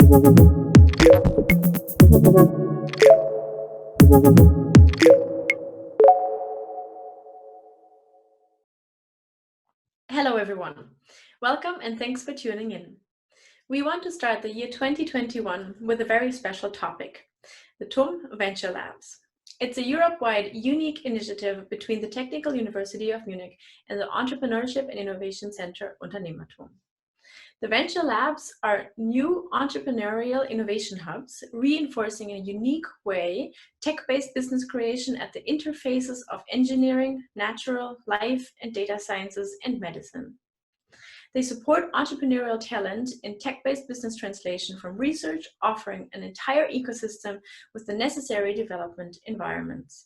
Hello everyone, welcome and thanks for tuning in. We want to start the year 2021 with a very special topic, the TUM Venture Labs. It's a Europe-wide unique initiative between the Technical University of Munich and the Entrepreneurship and Innovation Center UnternehmerTUM. The Venture Labs are new entrepreneurial innovation hubs, reinforcing in a unique way tech-based business creation at the interfaces of engineering, natural, life and data sciences, and medicine. They support entrepreneurial talent in tech-based business translation from research, offering an entire ecosystem with the necessary development environments.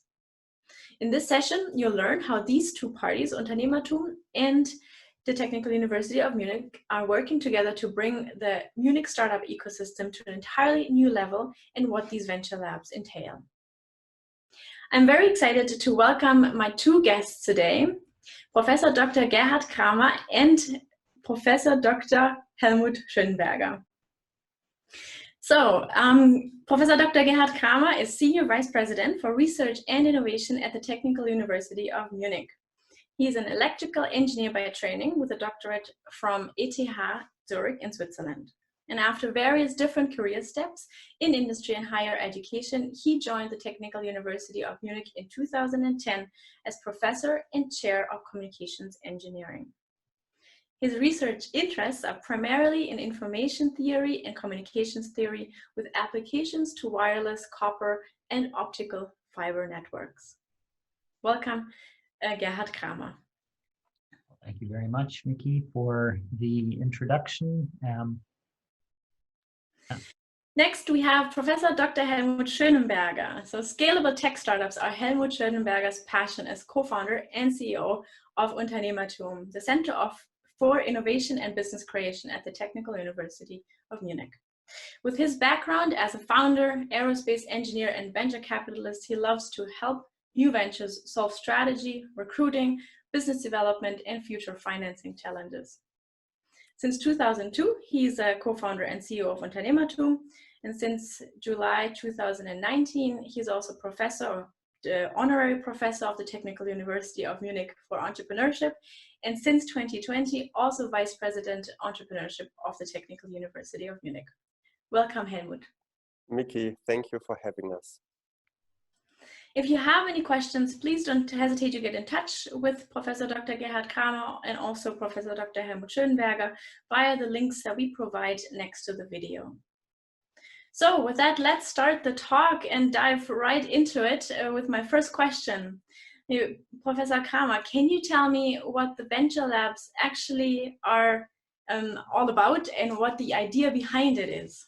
In this session, you'll learn how these two parties, UnternehmerTUM and the Technical University of Munich, are working together to bring the Munich startup ecosystem to an entirely new level and what these venture labs entail. I'm very excited to welcome my two guests today, Professor Dr. Gerhard Kramer and Professor Dr. Helmut Schönenberger. So, Professor Dr. Gerhard Kramer is Senior Vice President for Research and Innovation at the Technical University of Munich. He is an electrical engineer by training with a doctorate from ETH Zurich in Switzerland. And after various different career steps in industry and higher education, he joined the Technical University of Munich in 2010 as professor and chair of communications engineering. His research interests are primarily in information theory and communications theory with applications to wireless, copper, and optical fiber networks. Welcome, Gerhard Kramer. Thank you very much, Miki, for the introduction. Next, we have Professor Dr. Helmut Schönenberger. So scalable tech startups are Helmut Schönenberger's passion as co-founder and CEO of UnternehmerTUM, the Center for Innovation and Business Creation at the Technical University of Munich. With his background as a founder, aerospace engineer, and venture capitalist, he loves to help new ventures solve strategy, recruiting, business development, and future financing challenges. Since 2002, he's a co-founder and CEO of UnternehmerTUM, and since July 2019, he's also honorary professor of the Technical University of Munich for Entrepreneurship, and since 2020, also Vice President Entrepreneurship of the Technical University of Munich. Welcome, Helmut. Miki, thank you for having us. If you have any questions, please don't hesitate to get in touch with Professor Dr. Gerhard Kramer and also Professor Dr. Helmut Schönenberger via the links that we provide next to the video. So with that, let's start the talk and dive right into it with my first question. Professor Kramer, can you tell me what the Venture Labs actually are all about and what the idea behind it is?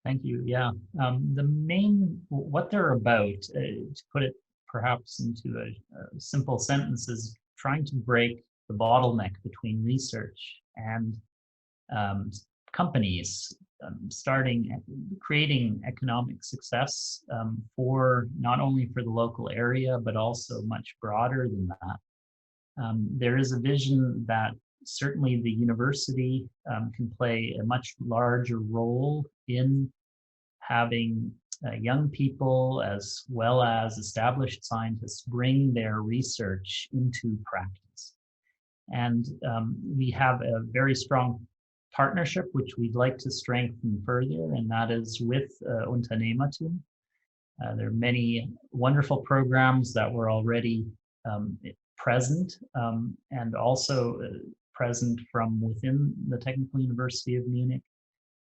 Thank you. Yeah, what they're about, to put it perhaps into a simple sentence, is trying to break the bottleneck between research and companies, creating economic success for not only for the local area, but also much broader than that. There is a vision that certainly the university can play a much larger role in having young people as well as established scientists bring their research into practice. And we have a very strong partnership which we'd like to strengthen further, and that is with UnternehmerTUM. There are many wonderful programs that were already present and also present from within the Technical University of Munich.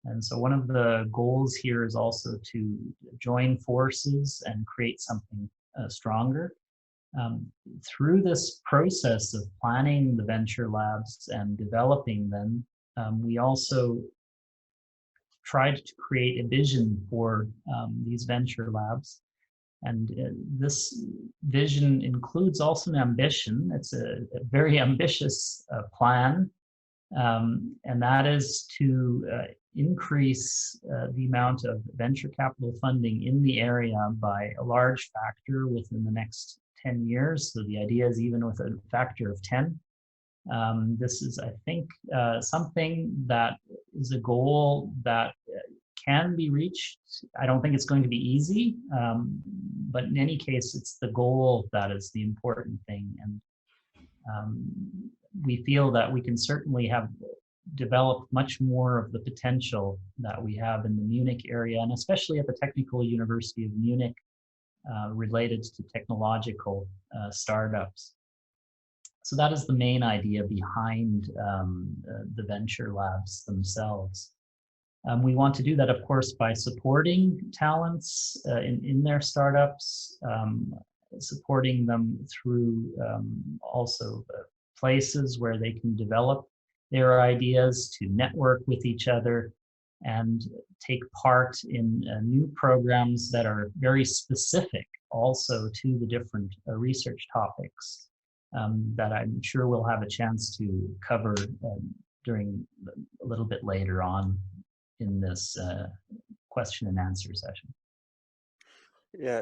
And so one of the goals here is also to join forces and create something stronger. Through this process of planning the venture labs and developing them, we also tried to create a vision for these venture labs. And this vision includes also an ambition. It's a very ambitious plan, and that is to increase the amount of venture capital funding in the area by a large factor within the next 10 years. So the idea is even with a factor of 10. This is, I think, something that is a goal that can be reached. I don't think it's going to be easy, but in any case, it's the goal that is the important thing. And we feel that we can certainly have developed much more of the potential that we have in the Munich area, and especially at the Technical University of Munich, related to technological startups. So that is the main idea behind the venture labs themselves. We want to do that, of course, by supporting talents in their startups, supporting them through also places where they can develop their ideas, to network with each other, and take part in new programs that are very specific also to the different research topics that I'm sure we'll have a chance to cover during a little bit later on in this question and answer session. Yeah,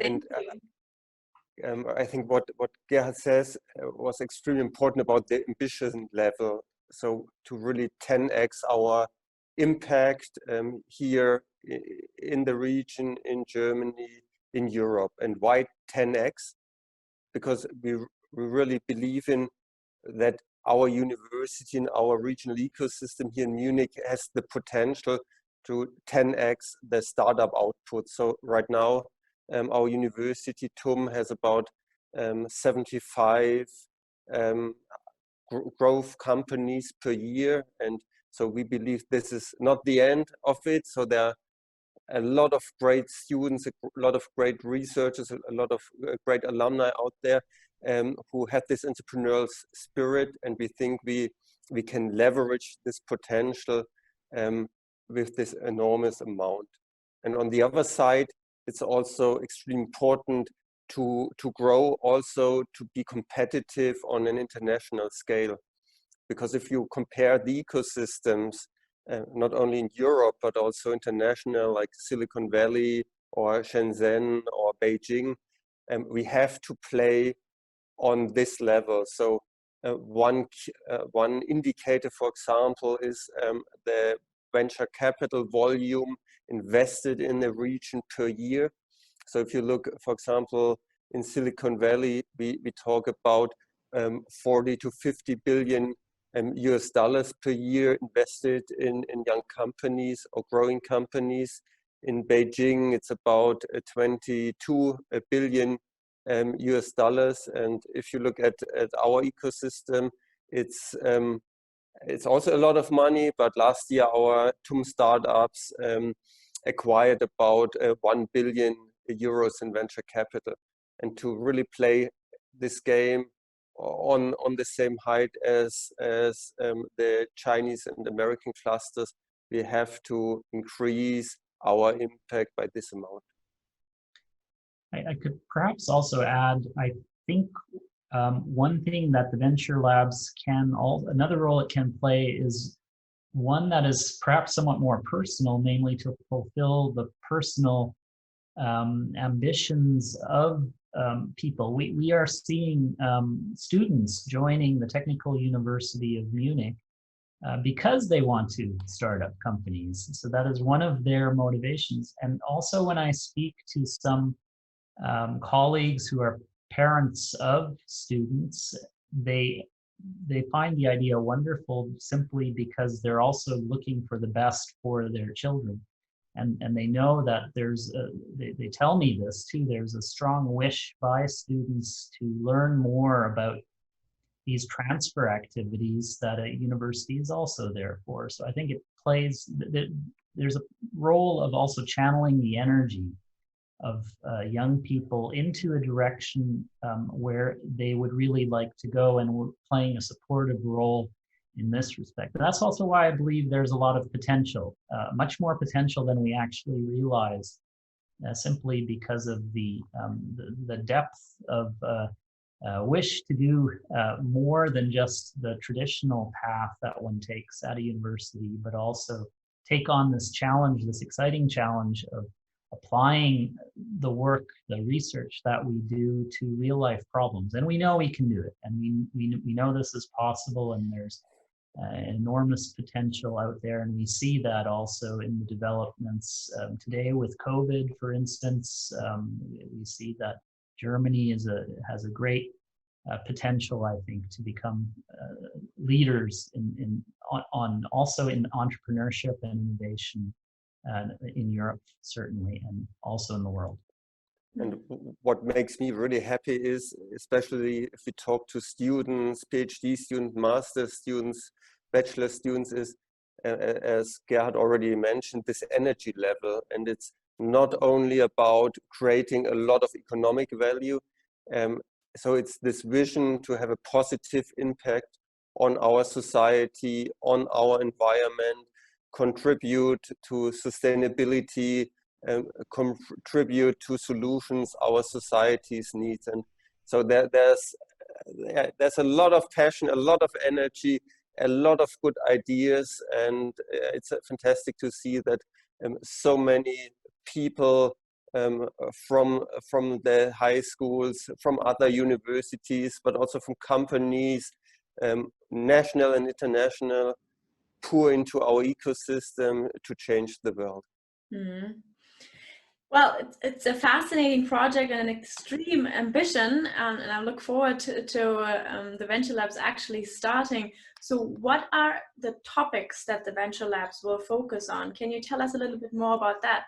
and I think what Gerhard says was extremely important about the ambition level. So to really 10x our impact here in the region, in Germany, in Europe. And why 10x? Because we really believe in that our university and our regional ecosystem here in Munich has the potential to 10x the startup output. So right now, our university, TUM, has about 75 growth companies per year. And so we believe this is not the end of it. So there are a lot of great students, a lot of great researchers, a lot of great alumni out there who have this entrepreneurial spirit. And we think we can leverage this potential with this enormous amount. And on the other side, it's also extremely important to grow, also to be competitive on an international scale. Because if you compare the ecosystems, not only in Europe, but also international, like Silicon Valley or Shenzhen or Beijing, we have to play on this level. So one indicator, for example, is the venture capital volume invested in the region per year. So if you look, for example, in Silicon Valley, we talk about 40 to 50 billion US dollars per year invested in young companies or growing companies. In Beijing, it's about 22 billion US dollars. And if you look at our ecosystem, it's also a lot of money, but last year our TUM startups acquired about 1 billion euros in venture capital. And to really play this game on the same height as the Chinese and American clusters, we have to increase our impact by this amount. I could perhaps also add, I think one thing that the Venture Labs another role it can play is one that is perhaps somewhat more personal, namely to fulfill the personal ambitions of people. We are seeing students joining the Technical University of Munich because they want to start up companies. So that is one of their motivations. And also when I speak to some colleagues who are parents of students, they find the idea wonderful simply because they're also looking for the best for their children. And they know that they tell me this too, there's a strong wish by students to learn more about these transfer activities that a university is also there for. So I think it plays, there's a role of also channeling the energy of young people into a direction where they would really like to go, and we're playing a supportive role in this respect. And that's also why I believe there's a lot of potential, much more potential than we actually realize, simply because of the depth of wish to do more than just the traditional path that one takes at a university, but also take on this challenge, this exciting challenge of applying the work, the research that we do to real life problems. And we know we can do it. And we know this is possible, and there's enormous potential out there, and we see that also in the developments today with COVID, for instance. We see that Germany has a great potential, I think, to become leaders also in entrepreneurship and innovation in Europe, certainly, and also in the world. And what makes me really happy is, especially if we talk to students, PhD students, master students, bachelor students, is, as Gerhard already mentioned, this energy level. And it's not only about creating a lot of economic value. So it's this vision to have a positive impact on our society, on our environment, contribute to sustainability, contribute to solutions our societies needs. And so there's a lot of passion, a lot of energy, a lot of good ideas, and it's fantastic to see that so many people from the high schools, from other universities, but also from companies, national and international, pour into our ecosystem to change the world. Mm-hmm. Well, it's a fascinating project and an extreme ambition, and I look forward to the Venture Labs actually starting. So what are the topics that the Venture Labs will focus on? Can you tell us a little bit more about that?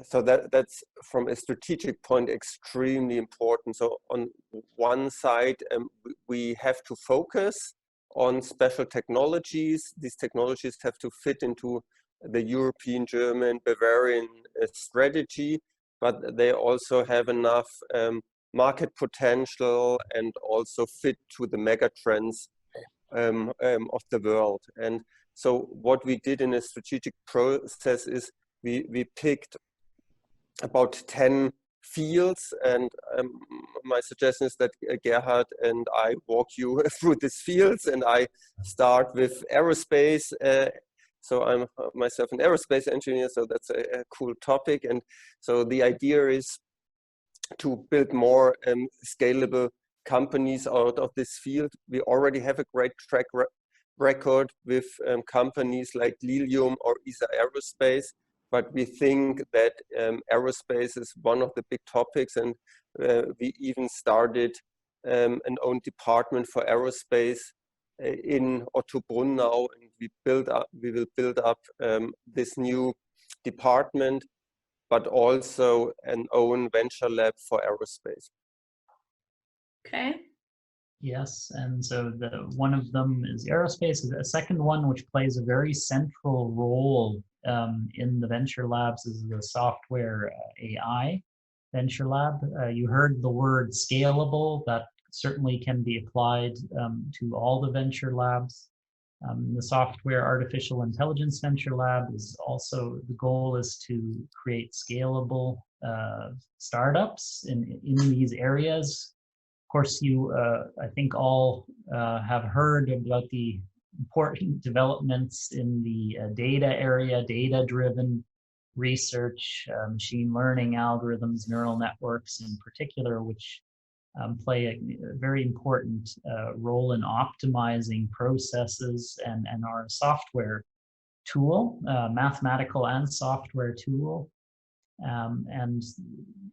So that's, from a strategic point, extremely important. So on one side, we have to focus on special technologies. These technologies have to fit into the European, German, Bavarian strategy, but they also have enough market potential and also fit to the mega trends of the world. And so what we did in a strategic process is we picked about 10 fields, and my suggestion is that Gerhard and I walk you through these fields, and I start with aerospace. So I'm myself an aerospace engineer, so that's a cool topic. And so the idea is to build more scalable companies out of this field. We already have a great track record with companies like Lilium or ESA Aerospace, but we think that aerospace is one of the big topics, and we even started an own department for aerospace in Ottobrunn now, and we will build up this new department, but also an own venture lab for aerospace. Okay. Yes, and so one of them is aerospace. A second one, which plays a very central role in the venture labs, is the software AI venture lab. You heard the word scalable. That certainly can be applied to all the venture labs. The software artificial intelligence venture lab is also, the goal is to create scalable startups in these areas. Of course, you, I think all have heard about the important developments in the data area, data-driven research, machine learning algorithms, neural networks in particular, which play a very important role in optimizing processes, and are a software tool, mathematical and software tool. And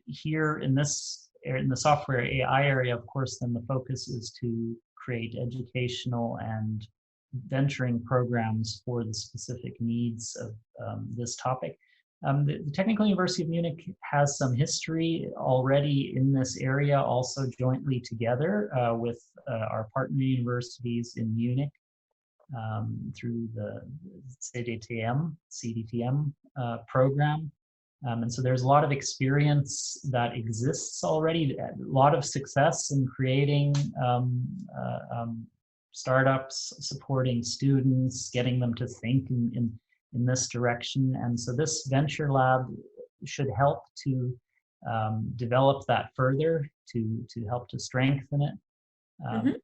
here in the software AI area, of course, then the focus is to create educational and venturing programs for the specific needs of this topic. The Technical University of Munich has some history already in this area, also jointly together with our partner universities in Munich through the CDTM program. And so there's a lot of experience that exists already, a lot of success in creating startups, supporting students, getting them to think in this direction. And so this venture lab should help to develop that further, to help to strengthen it.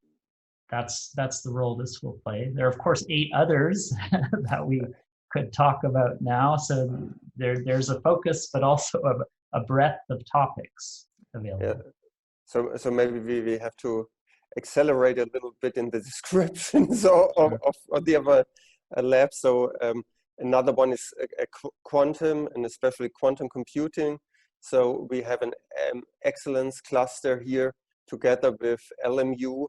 That's the role this will play. There are, of course, 8 others that we could talk about now. So there's a focus, but also a breadth of topics available. Yeah. So maybe we have to accelerate a little bit in the descriptions of the other labs. So another one is quantum, and especially quantum computing. So we have an excellence cluster here together with LMU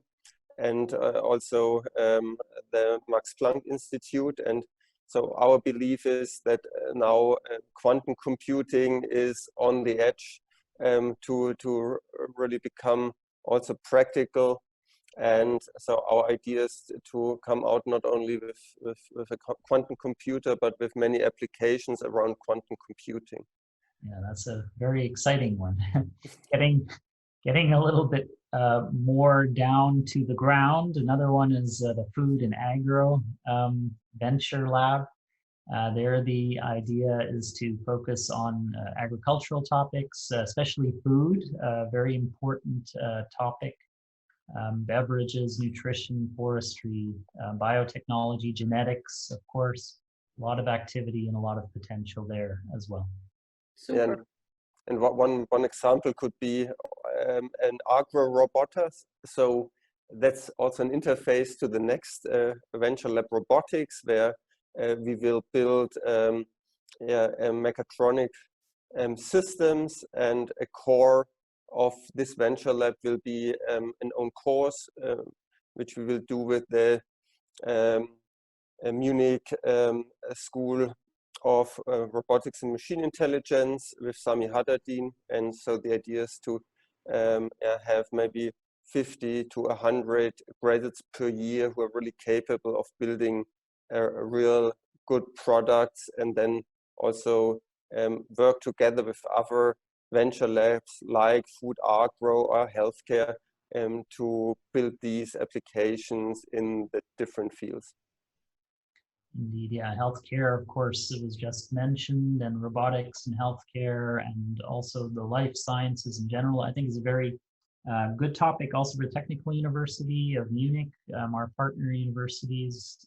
and also the Max Planck Institute. And so our belief is that now quantum computing is on the edge to really become also practical. And so our idea is to come out not only with a quantum computer, but with many applications around quantum computing. Yeah, that's a very exciting one. Getting a little bit more down to the ground. Another one is the Food and Agro Venture Lab. There, the idea is to focus on agricultural topics, especially food, a very important topic. Beverages, nutrition, forestry, biotechnology, genetics, of course. A lot of activity and a lot of potential there as well. Super. Yeah, and one example could be an agro-robotics. So that's also an interface to the next Venture Lab robotics, where we will build mechatronic systems, and a core of this Venture Lab will be an own course, which we will do with the Munich School of Robotics and Machine Intelligence with Sami Haddadin. And so the idea is to have maybe 50 to 100 graduates per year who are really capable of building real good products, and then also work together with other venture labs like food, agro, or healthcare to build these applications in the different fields. Indeed, yeah. Healthcare, of course, it was just mentioned, and robotics and healthcare, and also the life sciences in general, I think is a very good topic. Also for the Technical University of Munich, our partner universities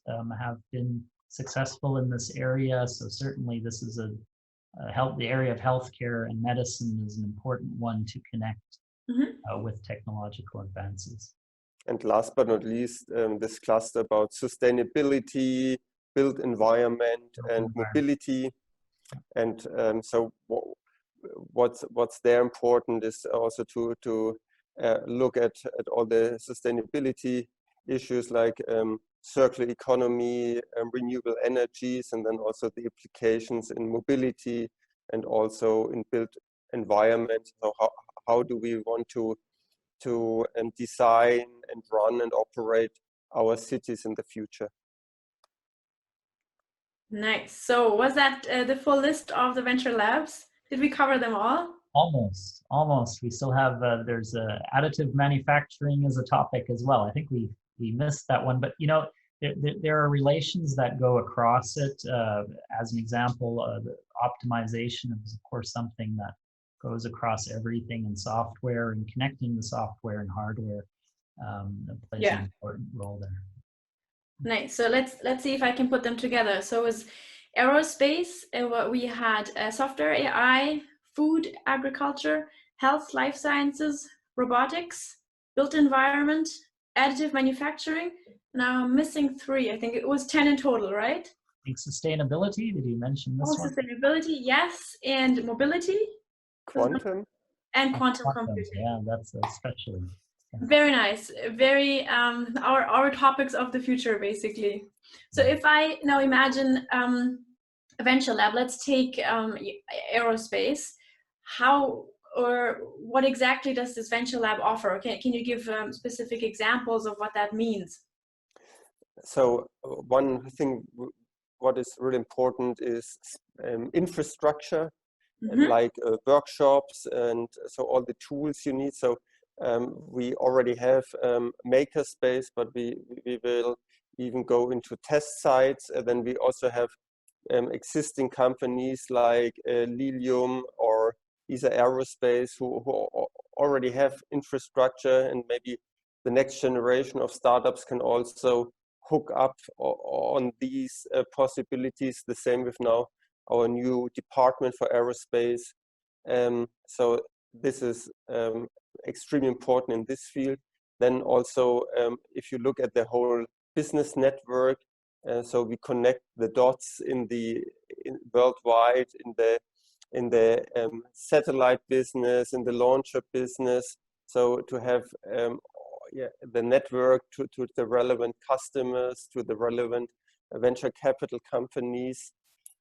have been successful in this area. So certainly this is the area of healthcare and medicine is an important one to connect with technological advances. And last but not least, this cluster about sustainability, built environment, and mobility. And so what's there important is also to look at all the sustainability issues like circular economy, renewable energies, and then also the implications in mobility and also in built environment. So how do we want to design and run and operate our cities in the future? Nice. So was that the full list of the Venture Labs? Did we cover them all? Almost. We still have, there's additive manufacturing as a topic as well. I think we missed that one, but you know, there are relations that go across it. As an example, the optimization is of course something that goes across everything in software, and connecting the software and hardware plays an important role there. Nice. So let's see if I can put them together. So it was aerospace, what we had software, AI, food, agriculture, health, life sciences, robotics, built environment, additive manufacturing. Now I'm missing 3. I think it was 10 in total, right? I think sustainability. Did you mention this one? Sustainability, yes, and mobility. Quantum. And quantum computing. Yeah, that's especially. Very nice. Very our topics of the future, basically. So if I now imagine a venture lab, let's take aerospace. How or what exactly does this venture lab offer? Can you give specific examples of what that means? So one thing, what is really important is infrastructure, like workshops, and so all the tools you need. So we already have makerspace, but we will even go into test sites. And then we also have existing companies like Lilium or ESA Aerospace who already have infrastructure, and maybe the next generation of startups can also hook up on these possibilities. The same with now our new department for aerospace. So this is extremely important in this field. then also, if you look at the whole business network, so we connect the dots worldwide in the satellite business, in the launcher business. So to have the network to the relevant customers, to the relevant venture capital companies.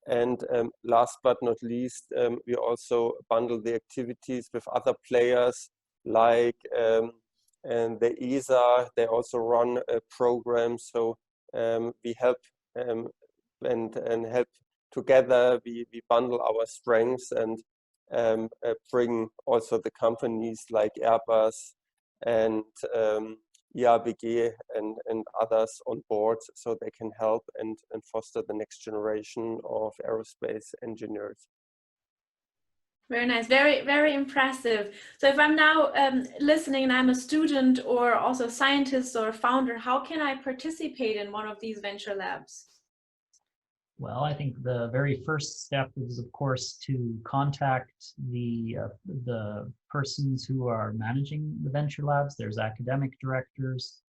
And last but not least, we also bundle the activities with other players like and the ESA. They also run a program. So we help and help together. We bundle our strengths and bring also the companies like Airbus and IABG and others on board, so they can help and foster the next generation of aerospace engineers. Very nice, very, very impressive. So if I'm now listening and I'm a student or also a scientist or a founder, how can I participate in one of these venture labs? Well, I think the very first step is, of course, to contact the persons who are managing the venture labs. There's academic directors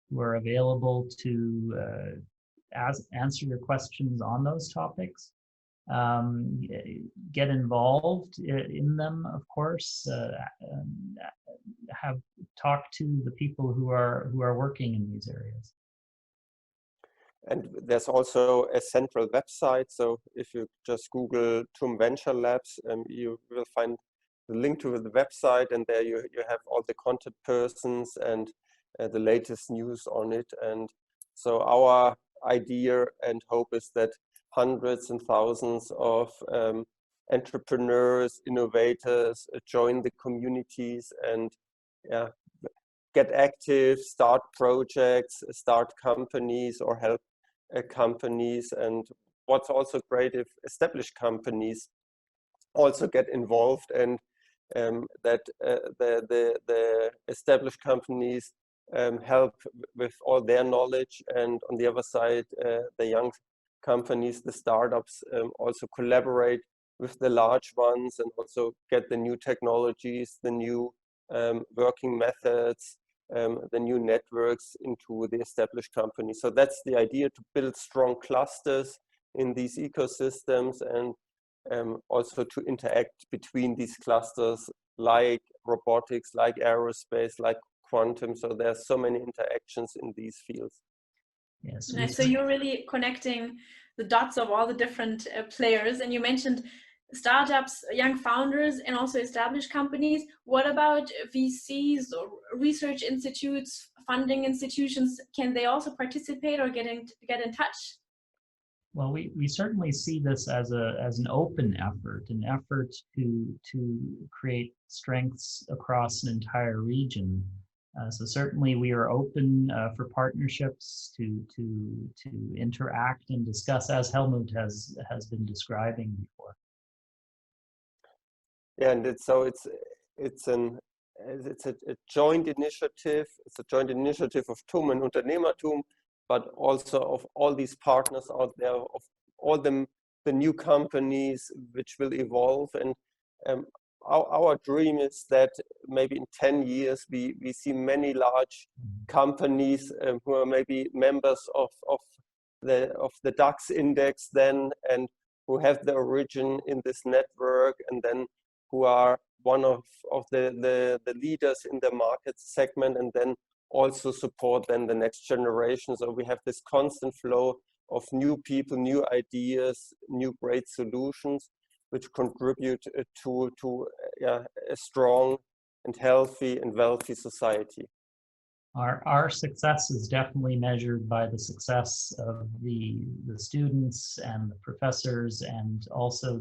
who are available to answer your questions on those topics. Get involved in them, of course. Have talked to the people who are working in these areas. And there's also a central website. So if you just Google TUM Venture Labs, you will find the link to the website, and there you have all the contact persons and the latest news on it. And so our idea and hope is that hundreds and thousands of entrepreneurs, innovators join the communities and get active, start projects, start companies, or help companies. And what's also great, if established companies also get involved, and that the established companies help with all their knowledge, and on the other side, the young companies, the startups, also collaborate with the large ones and also get the new technologies, the new working methods, the new networks into the established companies. So that's the idea, to build strong clusters in these ecosystems, and also to interact between these clusters, like robotics, like aerospace, like quantum. So there's so many interactions in these fields. Yes. Nice. So you're really connecting the dots of all the different players, and you mentioned startups, young founders, and also established companies. What about VCs or research institutes, funding institutions? Can they also participate or get in touch? Well, we certainly see this as an open effort, an effort to create strengths across an entire region. So certainly we are open for partnerships to interact and discuss, as Helmut has been describing before. Yeah, and it's a joint initiative. It's a joint initiative of TUM and UnternehmerTUM, but also of all these partners out there, of all the new companies which will evolve. And our dream is that maybe in 10 years we see many large companies who are maybe members of the DAX index then, and who have the origin in this network, and then who are one of the leaders in the market segment, and then also support then the next generation. So we have this constant flow of new people, new ideas, new great solutions, which contribute to a strong and healthy and wealthy society. Our success is definitely measured by the success of the students and the professors, and also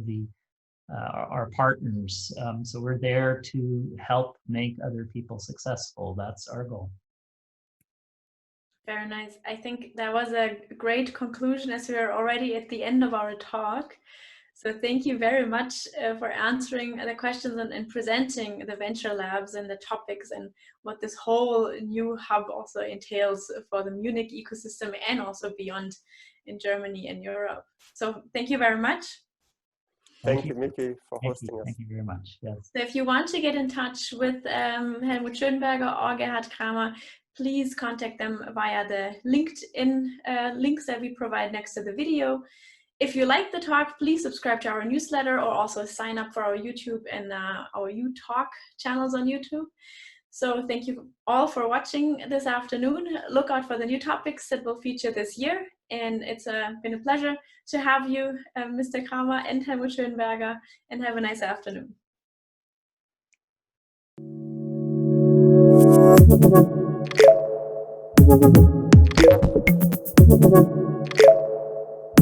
our partners. So we're there to help make other people successful. That's our goal. Very nice. I think that was a great conclusion, as we are already at the end of our talk. So thank you very much for answering the questions and presenting the venture labs and the topics and what this whole new hub also entails for the Munich ecosystem and also beyond in Germany and Europe. So thank you very much. Thank you, Miki, for hosting us. Thank you very much. Yes. So if you want to get in touch with Helmut Schönenberger or Gerhard Kramer, please contact them via the LinkedIn links that we provide next to the video. If you like the talk, please subscribe to our newsletter or also sign up for our YouTube and our UTalk channels on YouTube. So thank you all for watching this afternoon. Look out for the new topics that will feature this year. And it's been a pleasure to have you, Mr. Kramer and Helmut Schönenberger, and have a nice afternoon.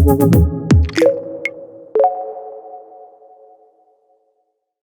Thank you.